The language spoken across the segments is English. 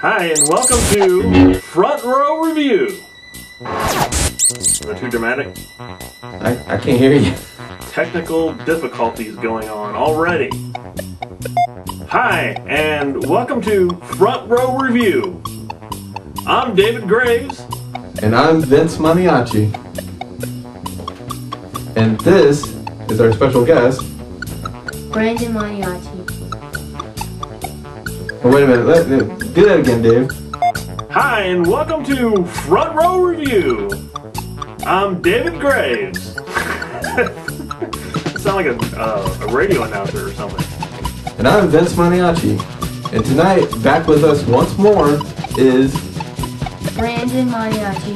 Hi, and welcome to Front Row Review. Is that too dramatic? I can't hear you. Technical difficulties going on already. Hi, and welcome to Front Row Review. I'm David Graves. And I'm Vince Maniacs. And this is our special guest, Brandon Maniacs. Oh, wait a minute, do that again, Dave. Hi, and welcome to Front Row Review. I'm David Graves. Sound like a radio announcer or something. And I'm Vince Maniacs. And tonight, back with us once more is Brandon Maniacs.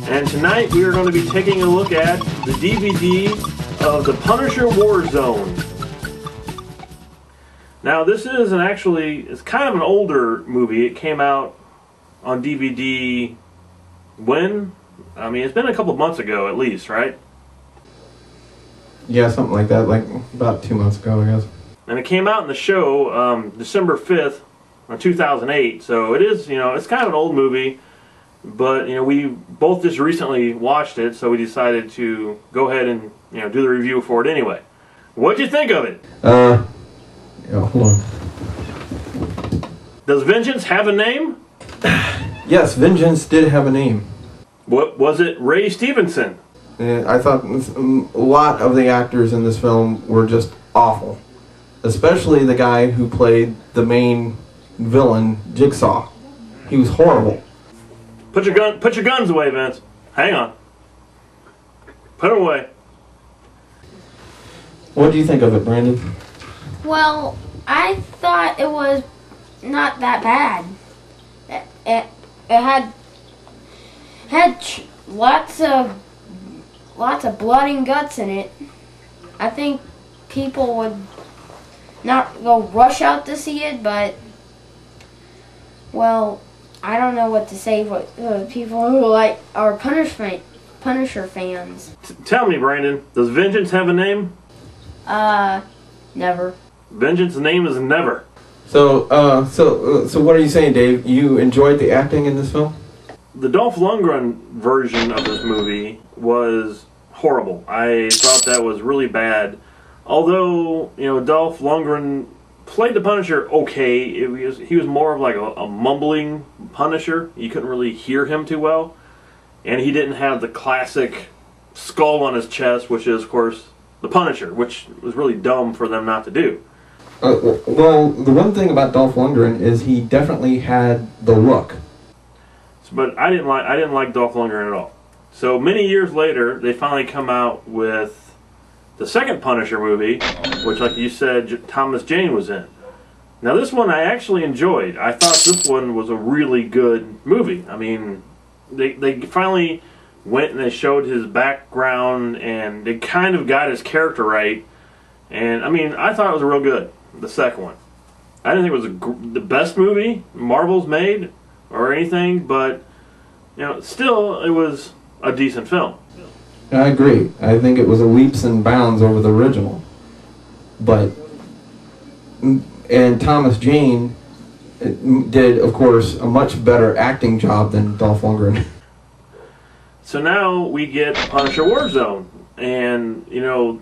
And tonight we are going to be taking a look at the DVD of The Punisher Warzone. Now this is it's kind of an older movie. It came out on DVD when? I mean, it's been a couple of months ago at least, right? Yeah, something like that, like about 2 months ago, I guess. And it came out in the show December 5th, 2008. So it is, it's kind of an old movie. But, we both just recently watched it, so we decided to go ahead and, do the review for it anyway. What'd you think of it? Yeah, hold on. Does Vengeance have a name? Yes, Vengeance did have a name. What was it? Ray Stevenson. I thought a lot of the actors in this film were just awful. Especially the guy who played the main villain, Jigsaw. He was horrible. Put your guns away, Vince. Hang on. Put them away. What do you think of it, Brandon? Well, I thought it was not that bad. It had lots of blood and guts in it. I think people would not go rush out to see it, but well, I don't know what to say for people who are Punisher fans. Tell me, Brandon, does Vengeance have a name? Never. Vengeance's name is Never. So what are you saying, Dave? You enjoyed the acting in this film? The Dolph Lundgren version of this movie was horrible. I thought that was really bad. Although, Dolph Lundgren played the Punisher okay. He was more of like a mumbling Punisher. You couldn't really hear him too well. And he didn't have the classic skull on his chest, which is, of course, the Punisher, which was really dumb for them not to do. Well, the one thing about Dolph Lundgren is he definitely had the look. But I didn't like Dolph Lundgren at all. So many years later, they finally come out with the second Punisher movie, which, like you said, Thomas Jane was in. Now this one I actually enjoyed. I thought this one was a really good movie. I mean, they finally went and they showed his background and they kind of got his character right. And I mean, I thought it was real good, the second one. I didn't think it was the best movie Marvel's made or anything, but still it was a decent film. I agree. I think it was a leaps and bounds over the original. And Thomas Jane did, of course, a much better acting job than Dolph Lundgren. So now we get Punisher Warzone, and the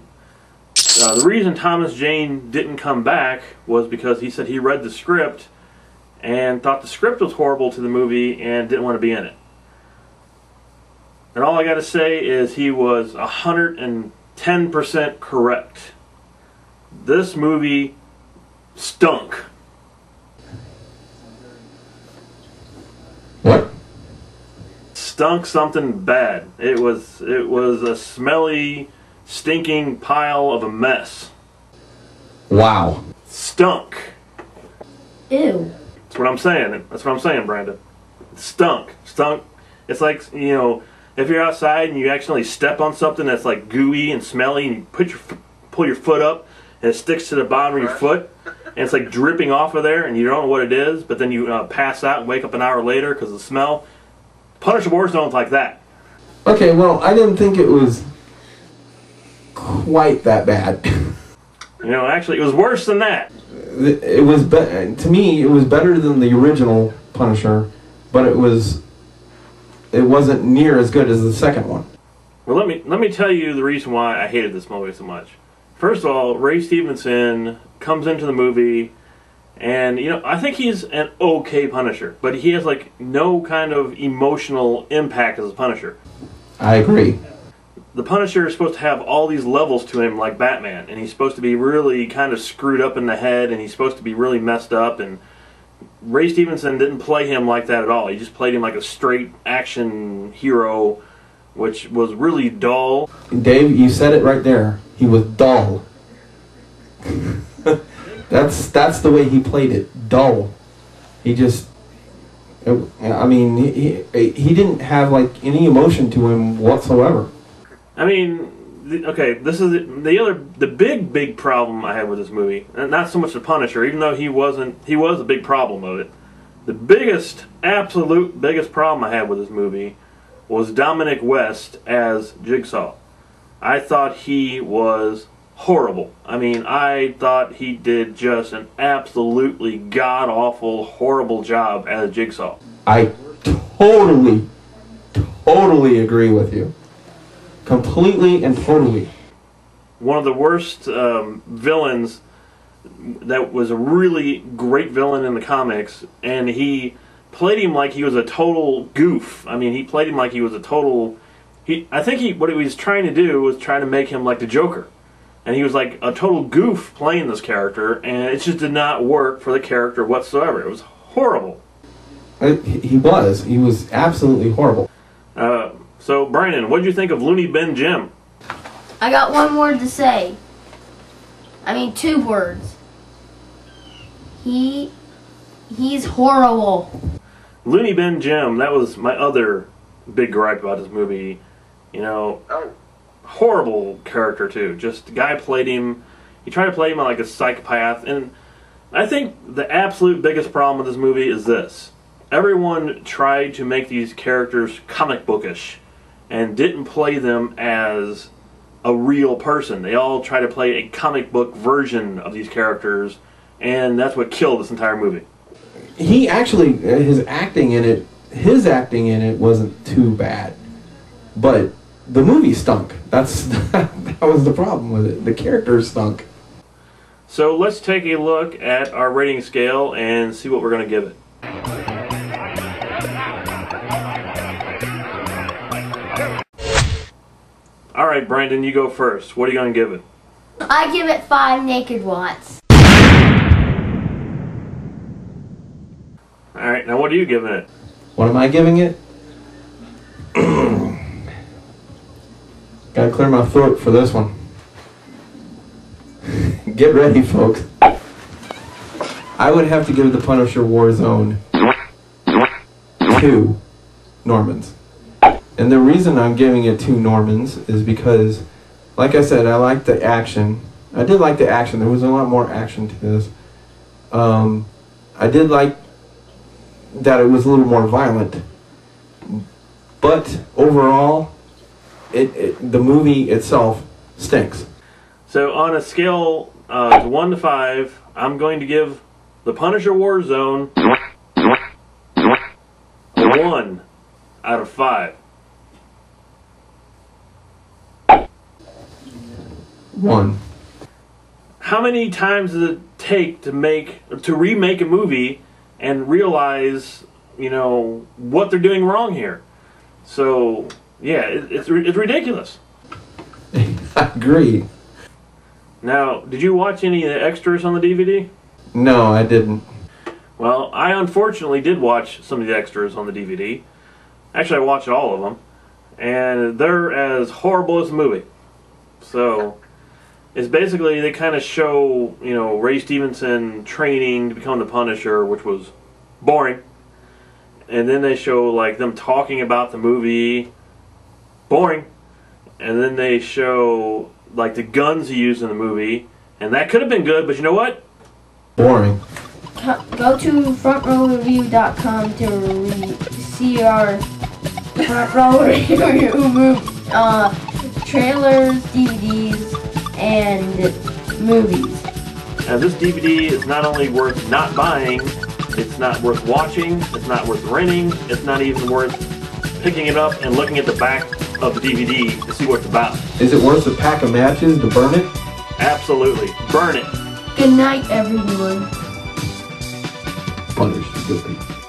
reason Thomas Jane didn't come back was because he said he read the script and thought the script was horrible to the movie and didn't want to be in it. And all I got to say is he was 110% correct. This movie stunk. What? Stunk something bad. It was a smelly, stinking pile of a mess. Wow. Stunk. Ew. That's what I'm saying. That's what I'm saying, Brandon. Stunk. Stunk. It's like, if you're outside and you accidentally step on something that's like gooey and smelly and you pull your foot up and it sticks to the bottom of your foot and it's like dripping off of there and you don't know what it is, but then you pass out and wake up an hour later because of the smell. Punisher Warzone's like that. Okay, well, I didn't think it was quite that bad. You know, actually, it was worse than that. It was to me, it was better than the original Punisher, but it wasn't near as good as the second one. Well, let me tell you the reason why I hated this movie so much. First of all, Ray Stevenson comes into the movie, and you know, I think he's an okay Punisher, but he has like no kind of emotional impact as a Punisher. I agree. The Punisher is supposed to have all these levels to him like Batman, and he's supposed to be really kind of screwed up in the head, and he's supposed to be really messed up, and Ray Stevenson didn't play him like that at all. He just played him like a straight action hero, which was really dull. Dave, you said it right there. He was dull. That's the way he played it. Dull. He just... I mean, he didn't have like any emotion to him whatsoever. I mean, okay, this is the big problem I had with this movie. And not so much the Punisher, even though he was a big problem of it. The absolute biggest problem I had with this movie was Dominic West as Jigsaw. I thought he was horrible. I mean, I thought he did just an absolutely god-awful, horrible job as Jigsaw. I totally agree with you. Completely and totally. One of the worst villains that was a really great villain in the comics, and he played him like he was a total goof. I mean, he played him like he was a total... I think what he was trying to do was try to make him like the Joker. And he was like a total goof playing this character, and it just did not work for the character whatsoever. It was horrible. He was absolutely horrible. So, Brandon, what did you think of Looney Bin Jim? I got one word to say. I mean, 2 words. He's horrible. Looney Bin Jim, that was my other big gripe about this movie. You know, horrible character too. Just the guy played him, he tried to play him like a psychopath, and I think the absolute biggest problem with this movie is this. Everyone tried to make these characters comic bookish and didn't play them as a real person. They all try to play a comic book version of these characters, and that's what killed this entire movie. He actually, his acting in it wasn't too bad, but the movie stunk. That was the problem with it. The characters stunk. So let's take a look at our rating scale and see what we're going to give it. Alright, Brandon, you go first. What are you going to give it? I give it 5 naked watts. Alright, now what are you giving it? What am I giving it? Gotta clear my throat for this one. Get ready, folks. I would have to give The Punisher Warzone 2 Normans. And the reason I'm giving it 2 Normans is because, like I said, I like the action. I did like the action. There was a lot more action to this. I did like that it was a little more violent. But overall, the movie itself stinks. So on a scale to 1 to 5, I'm going to give The Punisher Warzone a 1 out of 5. 1. How many times does it take to remake a movie and realize, you know, what they're doing wrong here? So yeah, it's ridiculous. I agree. Now, did you watch any of the extras on the DVD? No, I didn't. Well, I unfortunately did watch some of the extras on the DVD. Actually, I watched all of them, and they're as horrible as the movie. So it's basically, they kind of show, you know, Ray Stevenson training to become the Punisher, which was boring. And then they show like them talking about the movie, boring. And then they show like the guns he used in the movie, and that could have been good, but you know what? Boring. Go to frontrowreview.com to see our front row review movie, trailers, DVDs, and movies. Now this DVD is not only worth not buying, it's not worth watching, it's not worth renting, it's not even worth picking it up and looking at the back of the DVD to see what it's about. Is it worth a pack of matches to burn it? Absolutely. Burn it. Good night, everyone. Punish the good people.